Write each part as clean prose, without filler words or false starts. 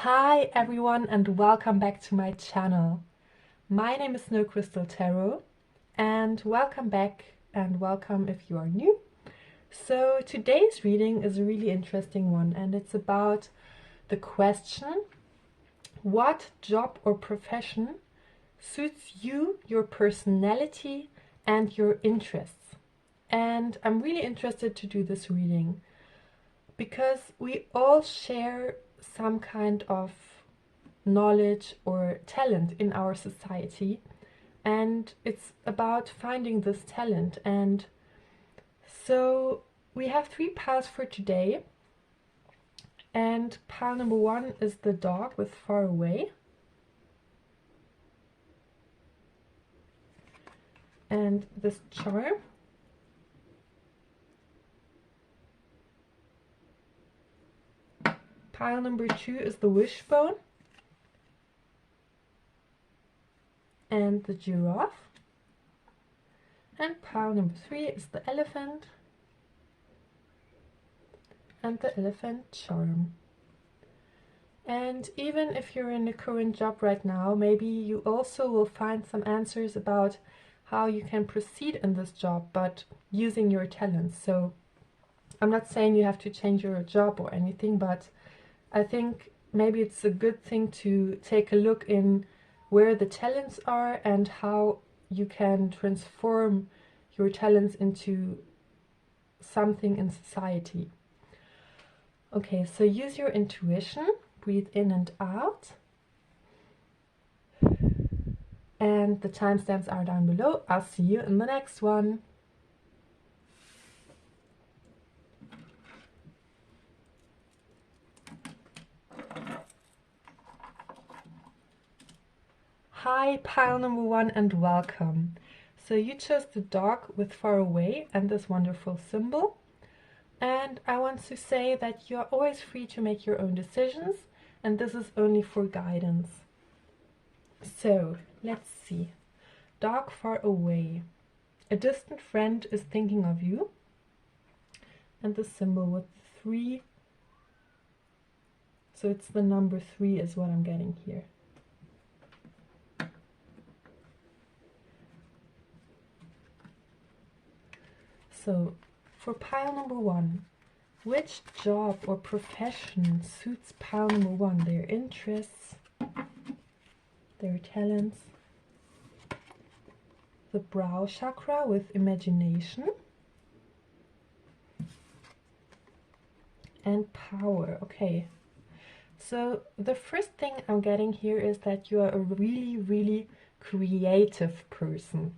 Hi everyone and welcome back to my channel. My name is Snow Crystal Tarot and welcome back and welcome if you are new. So today's reading is a really interesting one and it's about the question: what job or profession suits you, your personality and your interests? And I'm really interested to do this reading because we all share some kind of knowledge or talent in our society, and it's about finding this talent. And so we have 3 piles for today, and pile number 1 is the dog with far away, and this charm. Pile number 2 is the wishbone and the giraffe. And pile number 3 is the elephant and the elephant charm. And even if you're in a current job right now, maybe you also will find some answers about how you can proceed in this job, but using your talents. So I'm not saying you have to change your job or anything, but I think maybe it's a good thing to take a look in where the talents are and how you can transform your talents into something in society. Okay, so use your intuition, breathe in and out. And the timestamps are down below. I'll see you in the next one. Hi, pile number 1 and welcome. So you chose the dog with far away and this wonderful symbol. And I want to say that you're always free to make your own decisions, and this is only for guidance. So let's see. Dog far away. A distant friend is thinking of you. And the symbol with 3. So it's the number 3 is what I'm getting here. So, for pile number 1, which job or profession suits pile number 1? Their interests, their talents, the brow chakra with imagination, and power. Okay, so the first thing I'm getting here is that you are a really creative person.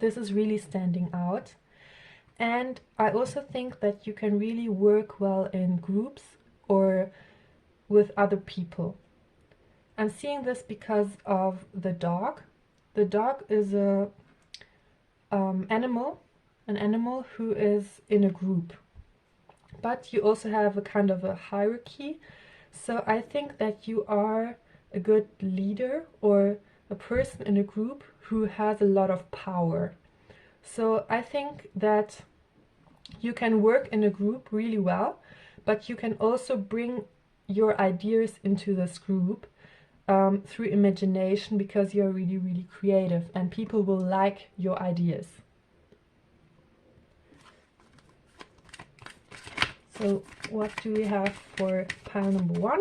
This is really standing out. And I also think that you can really work well in groups or with other people. I'm seeing this because of the dog. The dog is an animal who is in a group. But you also have a kind of a hierarchy. So I think that you are a good leader or a person in a group who has a lot of power. So I think that you can work in a group really well, but you can also bring your ideas into this group through imagination, because you're really creative and people will like your ideas. So what do we have for pile number 1?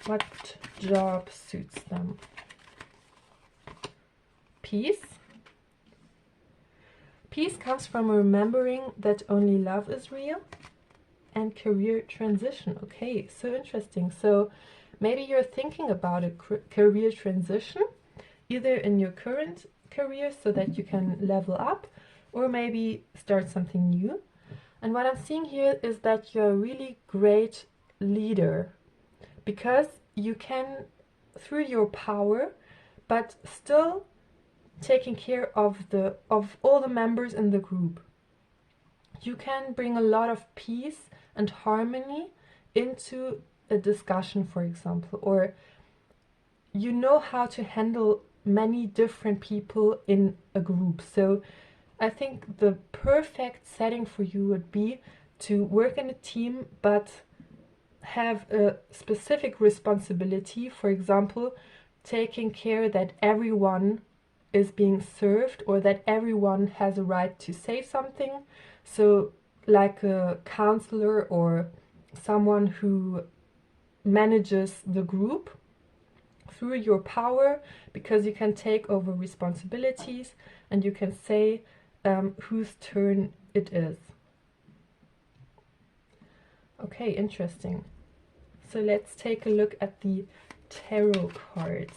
What job suits them? Peace. Peace comes from remembering that only love is real. And career transition. Okay, so interesting. So maybe you're thinking about a career transition, either in your current career so that you can level up, or maybe start something new. And what I'm seeing here is that you're a really great leader, because you can, through your power, but still taking care of all the members in the group, you can bring a lot of peace and harmony into a discussion, for example, or you know how to handle many different people in a group. So I think the perfect setting for you would be to work in a team, but have a specific responsibility, for example, taking care that everyone is being served or that everyone has a right to say something. So like a counselor or someone who manages the group through your power, because you can take over responsibilities and you can say whose turn it is. Okay, interesting. So let's take a look at the tarot cards.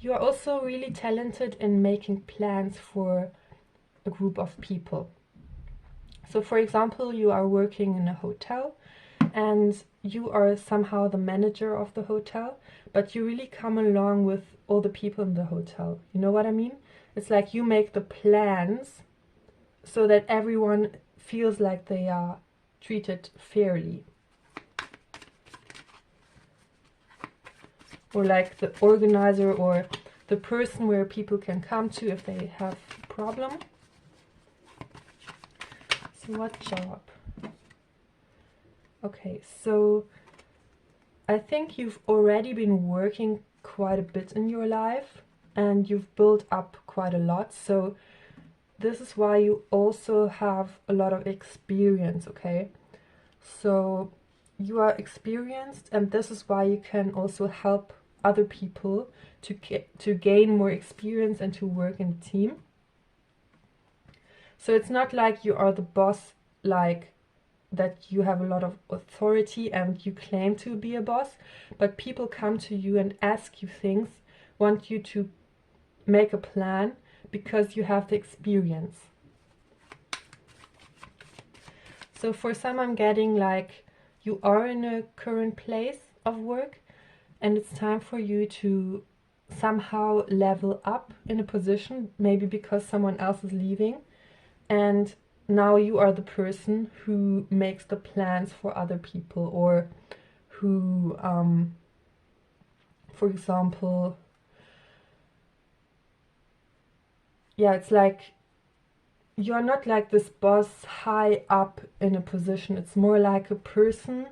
You are also really talented in making plans for a group of people. So for example, you are working in a hotel and you are somehow the manager of the hotel, but you really come along with all the people in the hotel. You know what I mean? It's like you make the plans so that everyone feels like they are treated fairly. Or like the organizer or the person where people can come to if they have a problem. So what job? Okay, so I think you've already been working quite a bit in your life and you've built up quite a lot. So this is why you also have a lot of experience, okay? So you are experienced, and this is why you can also help other people to gain more experience and to work in a team. So it's not like you are the boss, like that you have a lot of authority and you claim to be a boss, but people come to you and ask you things, want you to make a plan because you have the experience. So for some, I'm getting like you are in a current place of work and it's time for you to somehow level up in a position, maybe because someone else is leaving, and now you are the person who makes the plans for other people, or who, for example, yeah, it's like you're not like this boss high up in a position. It's more like a person,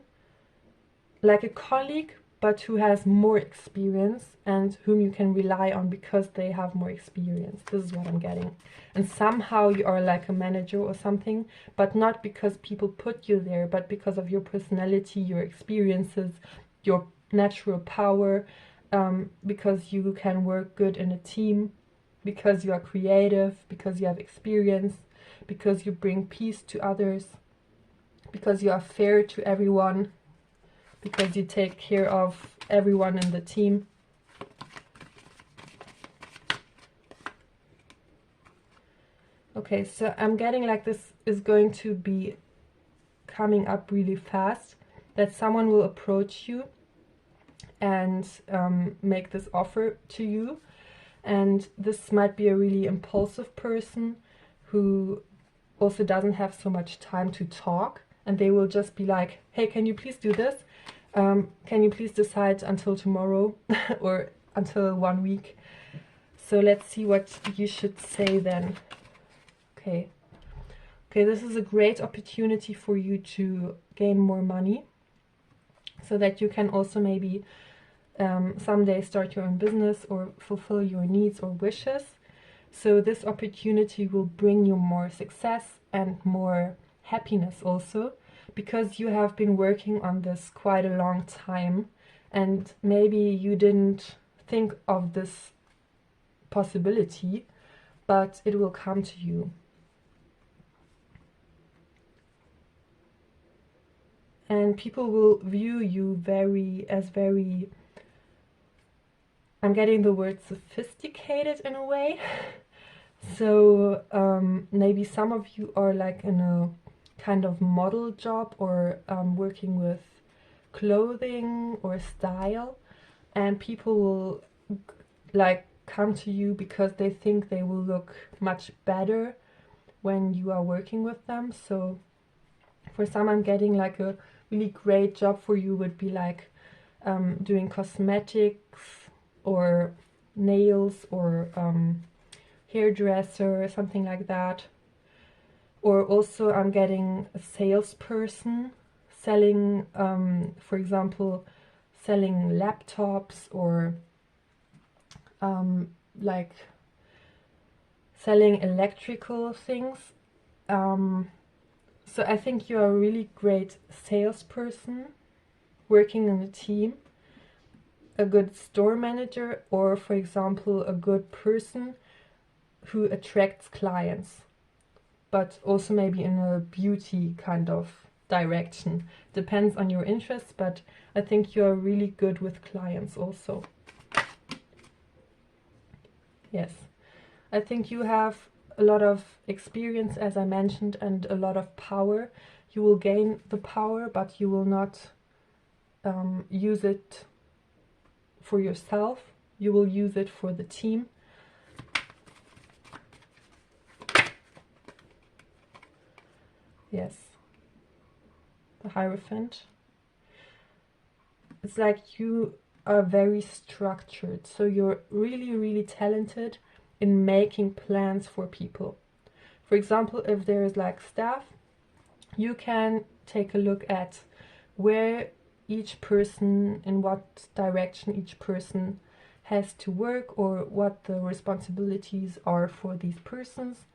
like a colleague, but who has more experience and whom you can rely on because they have more experience. This is what I'm getting. And somehow you are like a manager or something, but not because people put you there, but because of your personality, your experiences, your natural power, because you can work good in a team, because you are creative, because you have experience, because you bring peace to others, because you are fair to everyone, because you take care of everyone in the team. Okay, so I'm getting like this is going to be coming up really fast, that someone will approach you and make this offer to you. And this might be a really impulsive person who also doesn't have so much time to talk, and they will just be like, hey, can you please do this? Can you please decide until tomorrow or until 1 week? So let's see what you should say then. Okay, this is a great opportunity for you to gain more money so that you can also maybe someday start your own business or fulfill your needs or wishes. So this opportunity will bring you more success and more happiness also, because you have been working on this quite a long time and maybe you didn't think of this possibility, but it will come to you. And people will view you as very, I'm getting the word sophisticated in a way. So maybe some of you are like in a kind of model job or working with clothing or style, and people will like come to you because they think they will look much better when you are working with them. So for some, I'm getting like a really great job for you would be like doing cosmetics or nails or hairdresser, something like that. Or also I'm getting a salesperson selling, for example, selling laptops, or like selling electrical things. So I think you're a really great salesperson working in a team, a good store manager, or for example a good person who attracts clients, but also maybe in a beauty kind of direction. Depends on your interests, but I think you're really good with clients also. Yes, I think you have a lot of experience, as I mentioned, and a lot of power. You will gain the power, but you will not use it for yourself. You will use it for the team. Yes, the Hierophant. It's like you are very structured, so you're really, really talented in making plans for people. For example, if there is like staff, you can take a look at where each person, in what direction each person has to work, or what the responsibilities are for these persons,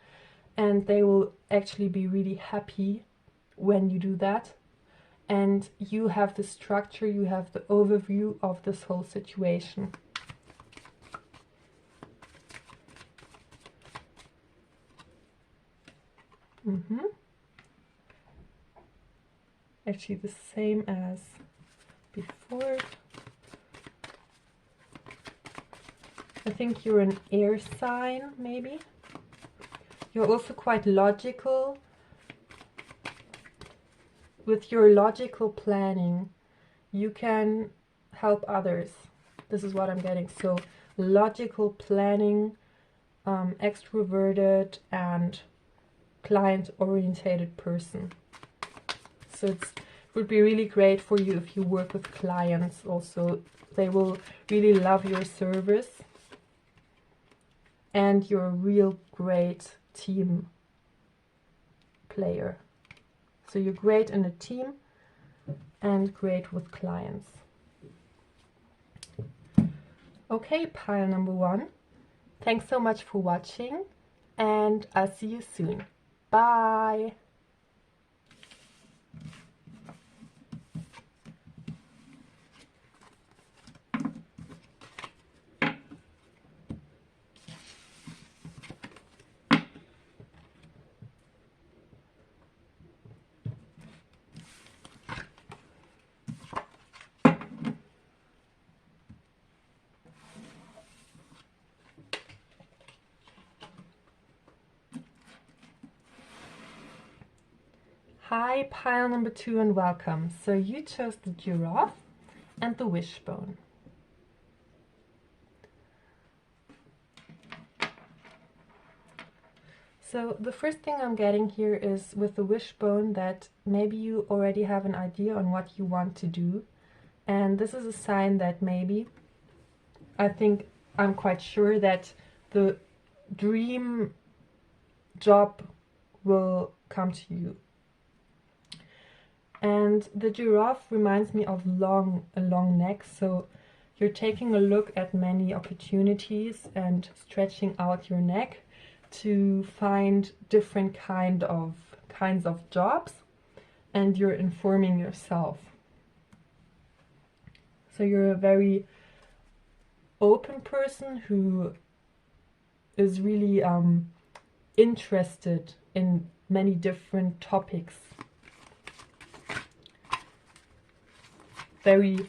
and they will actually be really happy when you do that. And you have the structure, you have the overview of this whole situation. Actually the same as before. I think you're an air sign, maybe. You're also quite logical. With your logical planning, you can help others. This is what I'm getting. So logical planning, extroverted and client-orientated person. So it would be really great for you if you work with clients also. They will really love your service. And you're a real great team player. So you're great in a team and great with clients. Okay, pile number 1. Thanks so much for watching, and I'll see you soon. Bye! Hi, pile number 2, and welcome. So you chose the giraffe and the wishbone. So the first thing I'm getting here is with the wishbone that maybe you already have an idea on what you want to do. And this is a sign that maybe, I'm quite sure that the dream job will come to you. And the giraffe reminds me of a long neck, so you're taking a look at many opportunities and stretching out your neck to find different kinds of jobs, and you're informing yourself. So you're a very open person who is really interested in many different topics. Very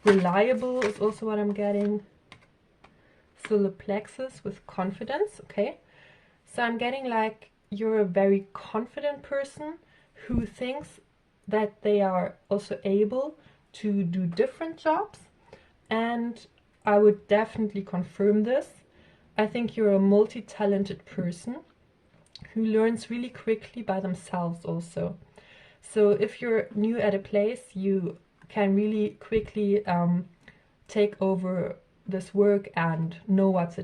reliable is also what I'm getting. Solar plexus with confidence, okay. So I'm getting like you're a very confident person who thinks that they are also able to do different jobs, and I would definitely confirm this. I think you're a multi-talented person who learns really quickly by themselves also. So if you're new at a place, you can really quickly take over this work and know what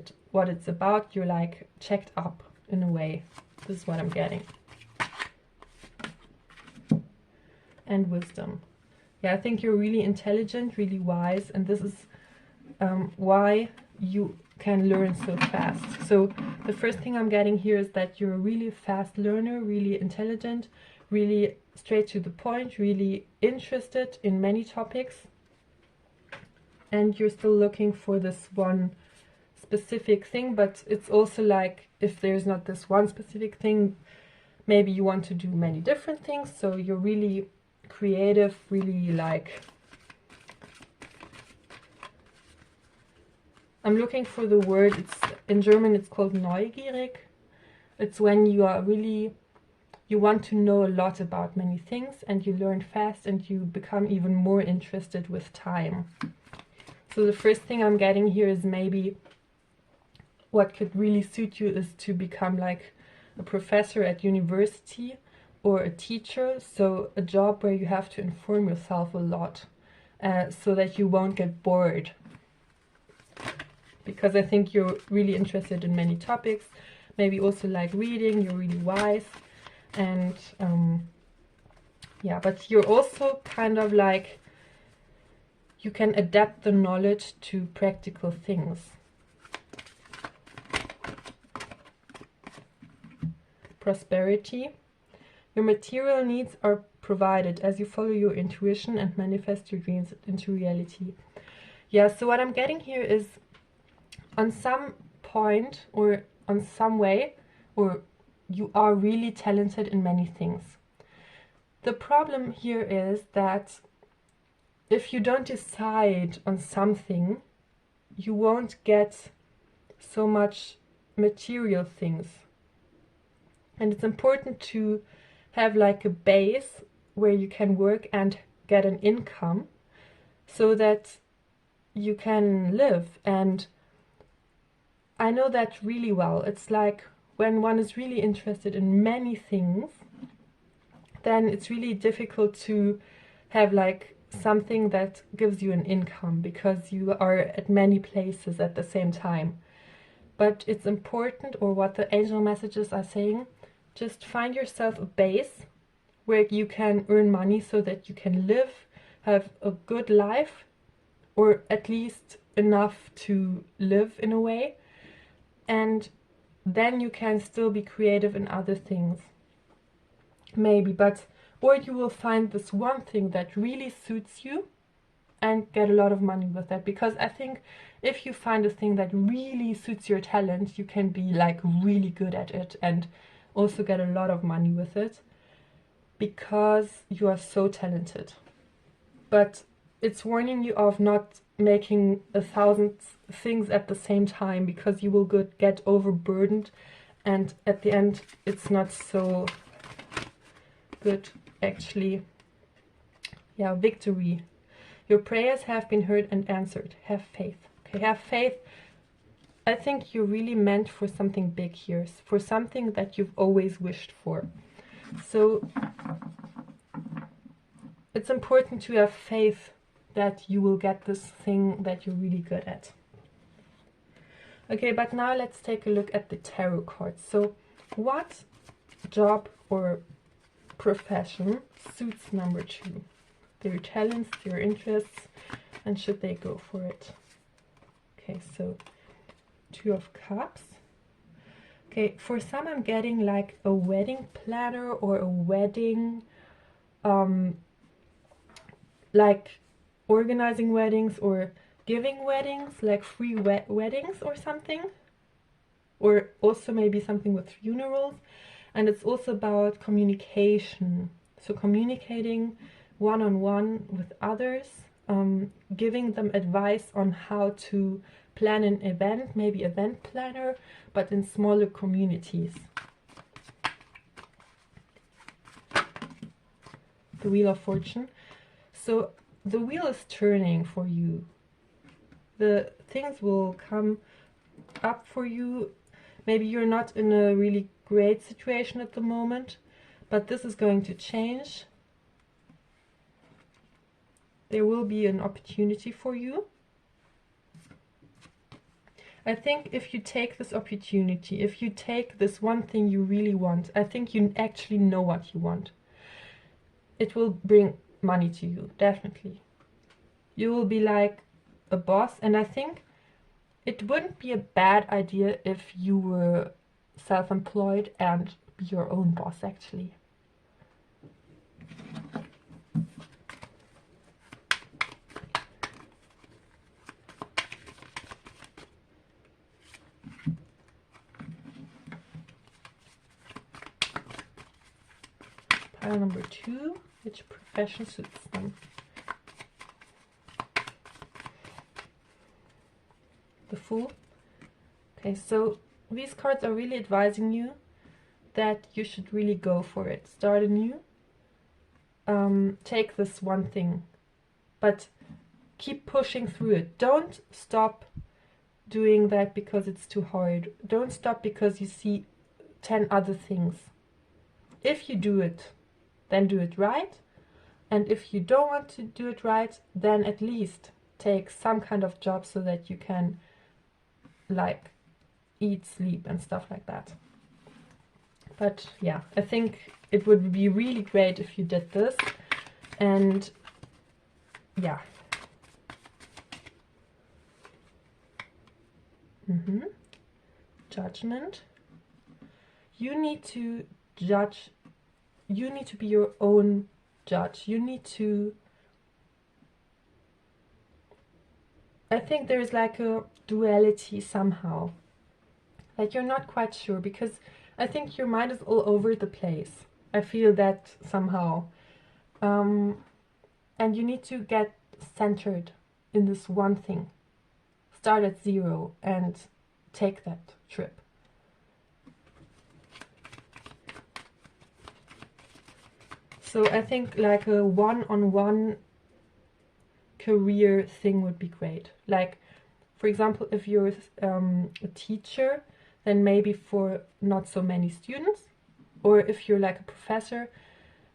it's about. You're like checked up in a way. This is what I'm getting. and wisdom. Yeah, I think you're really intelligent, really wise, and this is why you can learn so fast. So the first thing I'm getting here is that you're a really fast learner, really intelligent, really straight to the point, really interested in many topics, and you're still looking for this one specific thing. But it's also like, if there's not this one specific thing, maybe you want to do many different things. So you're really creative, really like, I'm looking for the word, it's in German it's called neugierig. It's when you are really, you want to know a lot about many things, and you learn fast and you become even more interested with time. So the first thing I'm getting here is maybe what could really suit you is to become like a professor at university or a teacher, so a job where you have to inform yourself a lot, so that you won't get bored. Because I think you're really interested in many topics, maybe also like reading, you're really wise, and yeah, but you're also kind of like, you can adapt the knowledge to practical things. Prosperity. Your material needs are provided as you follow your intuition and manifest your dreams into reality. Yeah, so what I'm getting here is, on some point or on some way, or you are really talented in many things. The problem here is that if you don't decide on something, you won't get so much material things. And it's important to have like a base where you can work and get an income so that you can live. And I know that really well. It's like when one is really interested in many things, then it's really difficult to have like something that gives you an income, because you are at many places at the same time. But it's important, or what the angel messages are saying, just find yourself a base where you can earn money so that you can live, have a good life, or at least enough to live in a way. And then you can still be creative in other things, maybe, but or you will find this one thing that really suits you and get a lot of money with that. Because I think if you find a thing that really suits your talent, you can be like really good at it and also get a lot of money with it, because you are so talented. But it's warning you of not making 1,000 things at the same time, because you will get overburdened, and at the end it's not so good actually. Yeah, victory. Your prayers have been heard and answered. Have faith. Okay, have faith. I think you're really meant for something big here, for something that you've always wished for. So it's important to have faith that you will get this thing that you're really good at. Okay, but now let's take a look at the tarot cards. So what job or profession suits number 2? Their talents, their interests, and should they go for it? Okay, so 2 of Cups. Okay, for some I'm getting like a wedding planner or a wedding, like organizing weddings or giving weddings, like free weddings or something, or also maybe something with funerals. And it's also about communication, so communicating one-on-one with others, giving them advice on how to plan an event, maybe event planner, but in smaller communities. The Wheel of Fortune. So the wheel is turning for you. The things will come up for you. Maybe you're not in a really great situation at the moment, but this is going to change. There will be an opportunity for you. I think if you take this opportunity, if you take this one thing you really want, I think you actually know what you want. it will bring money to you, definitely. You will be like a boss, and I think it wouldn't be a bad idea if you were self-employed and be your own boss, actually. Pile number 2, which profession suits them? The Fool. Okay, so these cards are really advising you that you should really go for it. Start anew. Take this one thing, but keep pushing through it. Don't stop doing that because it's too hard. Don't stop because you see 10 other things. If you do it, then do it right. And if you don't want to do it right, then at least take some kind of job so that you can like eat, sleep and stuff like that. But yeah, I think it would be really great if you did this. And yeah. Judgment. You need to judge. You need to be your own judge. You need to... I think there is like a duality somehow. Like you're not quite sure, because I think your mind is all over the place. I feel that somehow. And you need to get centered in this one thing. Start at 0 and take that trip. So I think like a one-on-one career thing would be great. Like, for example, if you're a teacher, then maybe for not so many students. Or if you're like a professor,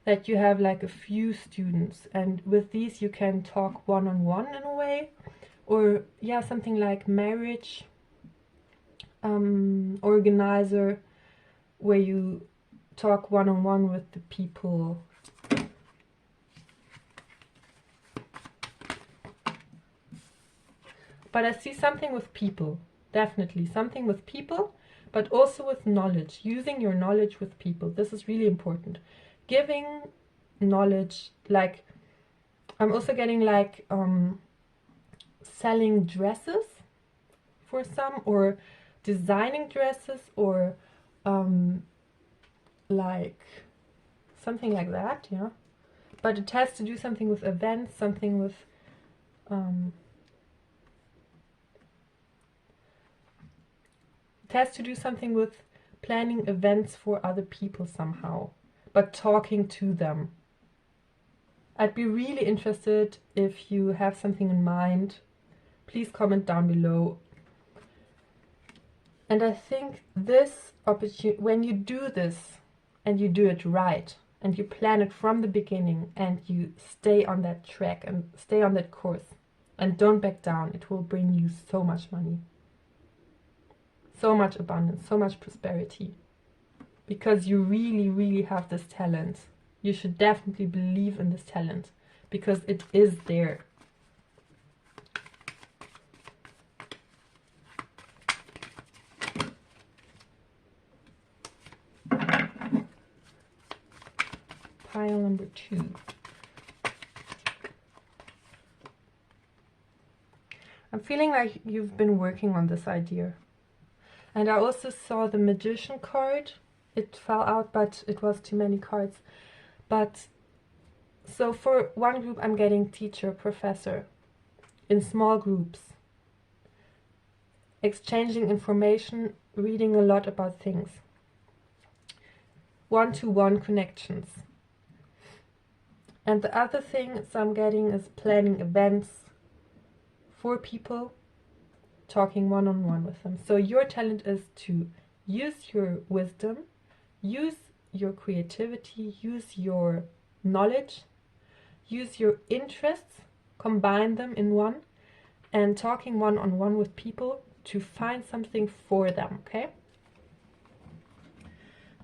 that you have like a few students, and with these you can talk one-on-one in a way. Or yeah, something like marriage organizer, where you talk one-on-one with the people. But I see something with people, definitely something with people, but also with knowledge, using your knowledge with people. This is really important. Giving knowledge, like I'm also getting like selling dresses for some, or designing dresses, or like something like that, yeah. But it has to do something with events, something with it has to do something with planning events for other people somehow, but talking to them. I'd be really interested if you have something in mind. Please comment down below. And I think this opportunity, when you do this and you do it right, and you plan it from the beginning, and you stay on that track and stay on that course and don't back down, it will bring you so much money. So much abundance, so much prosperity, because you really, really have this talent. You should definitely believe in this talent, because it is there. Pile number 2. I'm feeling like you've been working on this idea. And I also saw the Magician card. It fell out, but it was too many cards. But so for one group I'm getting teacher, professor, in small groups, exchanging information, reading a lot about things, one-to-one connections. And the other thing I'm getting is planning events for people, talking one-on-one with them. So your talent is to use your wisdom, use your creativity, use your knowledge, use your interests, combine them in one, and talking one-on-one with people to find something for them, okay?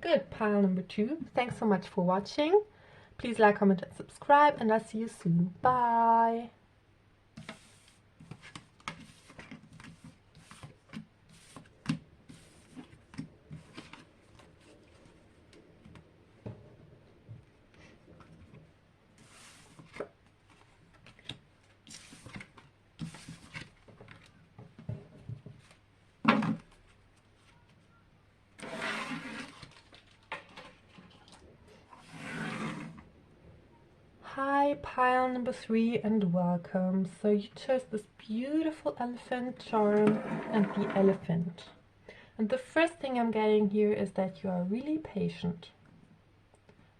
Good, pile number 2. Thanks so much for watching. Please like, comment and subscribe, and I'll see you soon. Bye! Hi, pile number 3 and welcome. So you chose this beautiful elephant charm and the elephant. And the first thing I'm getting here is that you are really patient.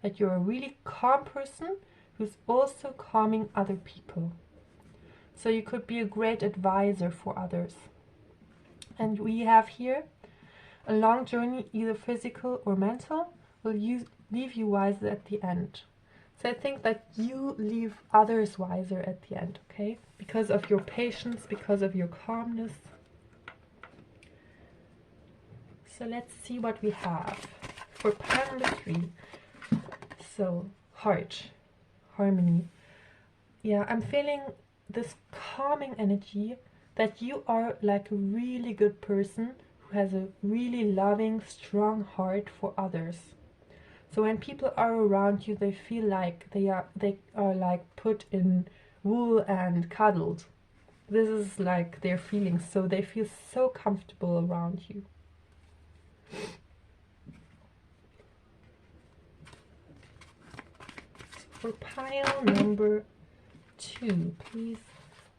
That you're a really calm person who's also calming other people. So you could be a great advisor for others. And we have here a long journey, either physical or mental, will leave you wiser at the end. So I think that you leave others wiser at the end, okay? Because of your patience, because of your calmness. So let's see what we have for pile number 3. So, heart, harmony. Yeah, I'm feeling this calming energy that you are like a really good person who has a really loving, strong heart for others. So when people are around you, they feel like they are like put in wool and cuddled. This is like their feelings, so they feel so comfortable around you. For pile number 2, please,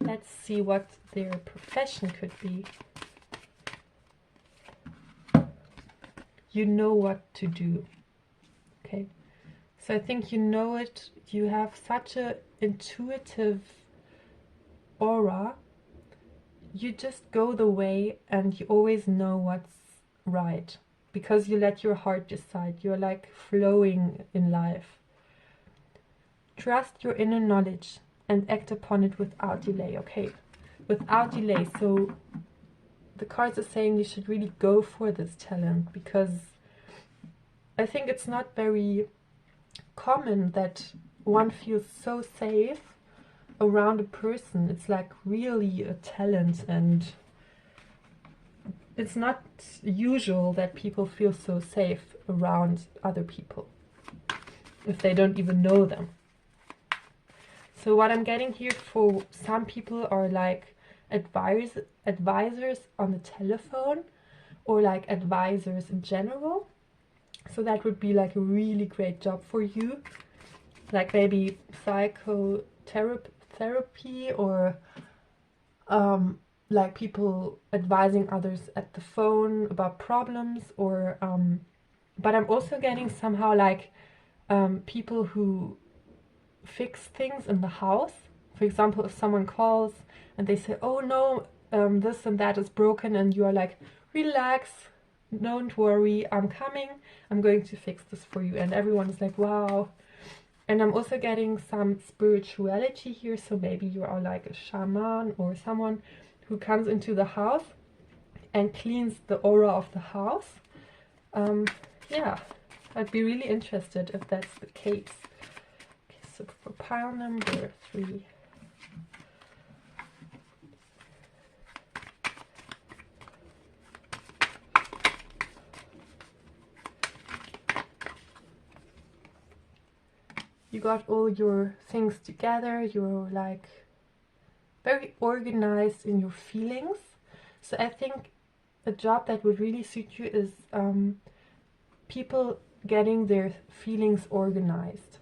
let's see what their profession could be. You know what to do. Okay, so I think you know it. You have such a intuitive aura. You just go the way and you always know what's right because you let your heart decide. You're like flowing in life. Trust your inner knowledge and act upon it without delay. Okay, without delay. So the cards are saying you should really go for this talent, because I think it's not very common that one feels so safe around a person. It's like really a talent, and it's not usual that people feel so safe around other people if they don't even know them. So what I'm getting here for some people are like advisors on the telephone, or like advisors in general. So that would be like a really great job for you, like maybe psychotherapy, or like people advising others at the phone about problems, or but I'm also getting somehow like people who fix things in the house. For example, if someone calls and they say, oh no, this and that is broken, and you are like, relax, don't worry, I'm coming, I'm going to fix this for you, and everyone is like, wow. And I'm also getting some spirituality here, so maybe you are like a shaman or someone who comes into the house and cleans the aura of the house. Yeah, I'd be really interested if that's the case. Okay, so for pile number 3. You got all your things together, you're like very organized in your feelings. So I think a job that would really suit you is people getting their feelings organized.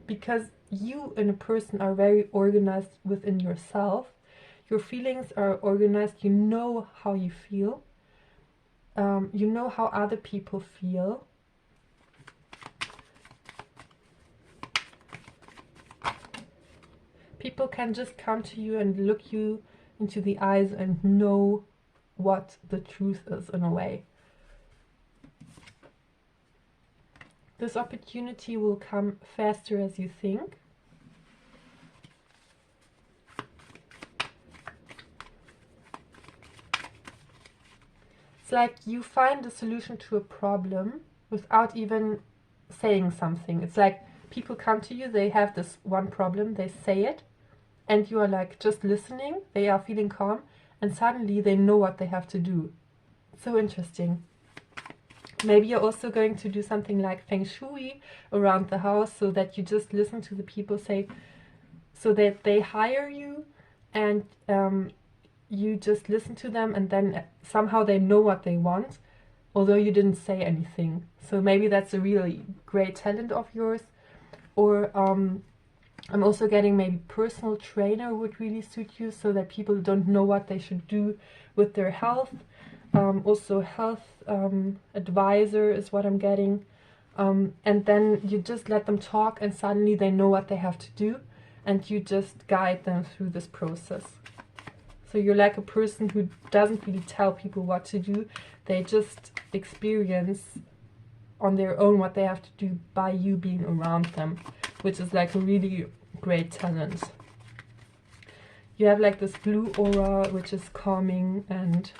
Because you and a person are very organized within yourself. Your feelings are organized, you know how you feel. You know how other people feel. People can just come to you and look you into the eyes and know what the truth is, in a way. This opportunity will come faster as you think. It's like you find a solution to a problem without even saying something. It's like people come to you, they have this one problem, they say it, and you are like just listening, they are feeling calm, and suddenly they know what they have to do. So interesting. Maybe you're also going to do something like feng shui around the house, so that you just listen to the people say, so that they hire you, and you just listen to them, and then somehow they know what they want, although you didn't say anything. So maybe that's a really great talent of yours. Or I'm also getting maybe personal trainer would really suit you, so that people don't know what they should do with their health. Also health advisor is what I'm getting. And then you just let them talk, and suddenly they know what they have to do, and you just guide them through this process. So you're like a person who doesn't really tell people what to do, they just experience on their own what they have to do by you being around them, which is like a really great talent. You have like this blue aura, which is calming, and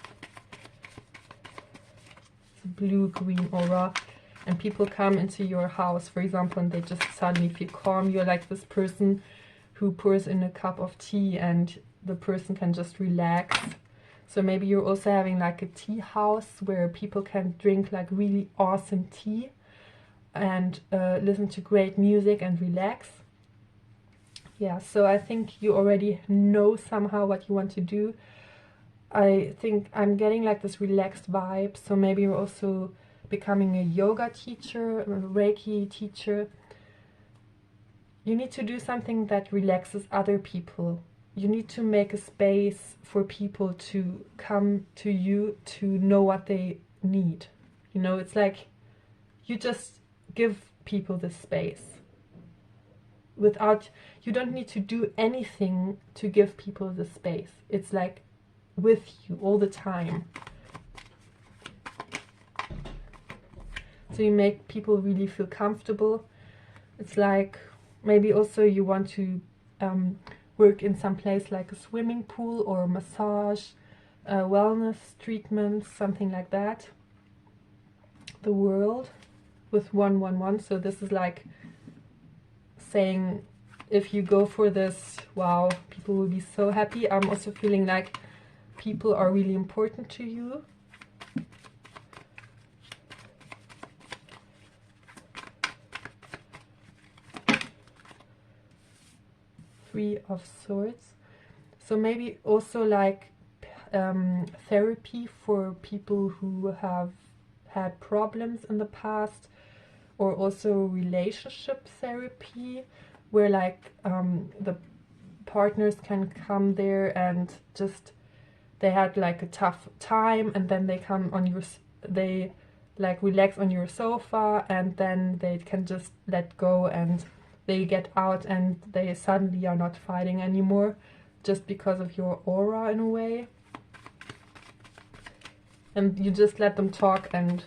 blue-green aura, and people come into your house, for example, and they just suddenly feel calm. You're like this person who pours in a cup of tea and the person can just relax. So maybe you're also having like a tea house where people can drink like really awesome tea and listen to great music and relax. Yeah, so I think you already know somehow what you want to do. I think I'm getting like this relaxed vibe, so maybe you're also becoming a yoga teacher, a Reiki teacher. You need to do something that relaxes other people. You need to make a space for people to come to you to know what they need. You know, it's like you just give people this space. You don't need to do anything to give people the space. It's like with you all the time. So you make people really feel comfortable. It's like maybe also you want to work in some place like a swimming pool or massage, wellness treatment, something like that. The world with 111. So this is like saying, if you go for this, wow, people will be so happy. I'm also feeling like people are really important to you. Three of Swords. So maybe also like therapy for people who have had problems in the past, or also relationship therapy, where like the partners can come there and just, they had like a tough time, and then they come on your, they like relax on your sofa, and then they can just let go, and they get out, and they suddenly are not fighting anymore, just because of your aura in a way. And you just let them talk, and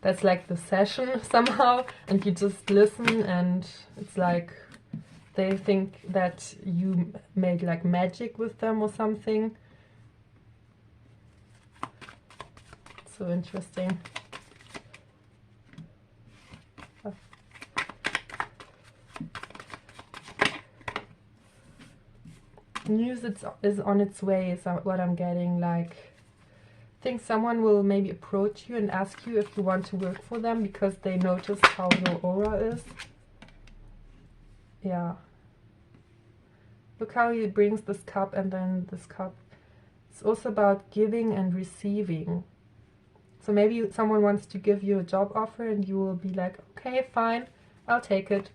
that's like the session somehow, and you just listen, and it's like they think that you made like magic with them or something. So interesting. News is on its way is what I'm getting. Like, I think someone will maybe approach you and ask you if you want to work for them, because they notice how your aura is. Yeah. Look how he brings this cup and then this cup. It's also about giving and receiving. So maybe someone wants to give you a job offer, and you will be like, okay, fine, I'll take it.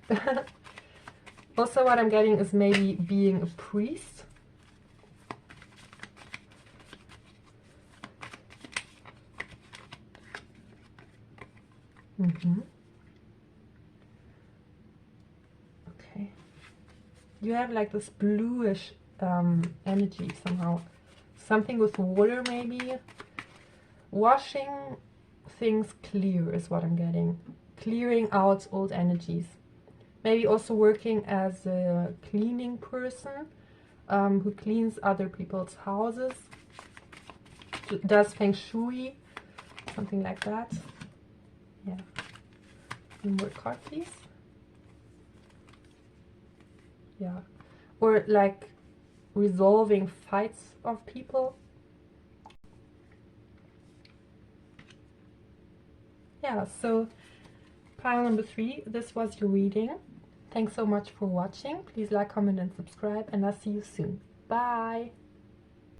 Also what I'm getting is maybe being a priest. Okay. You have like this bluish energy somehow. Something with water maybe. Washing things clear is what I'm getting. Clearing out old energies. Maybe also working as a cleaning person who cleans other people's houses. Does feng shui. Something like that. Yeah. One more card, please. yeah, or like resolving fights of people. Yeah, so pile number 3, this was your reading. Thanks so much for watching. Please like, comment and subscribe, and I'll see you soon. Bye!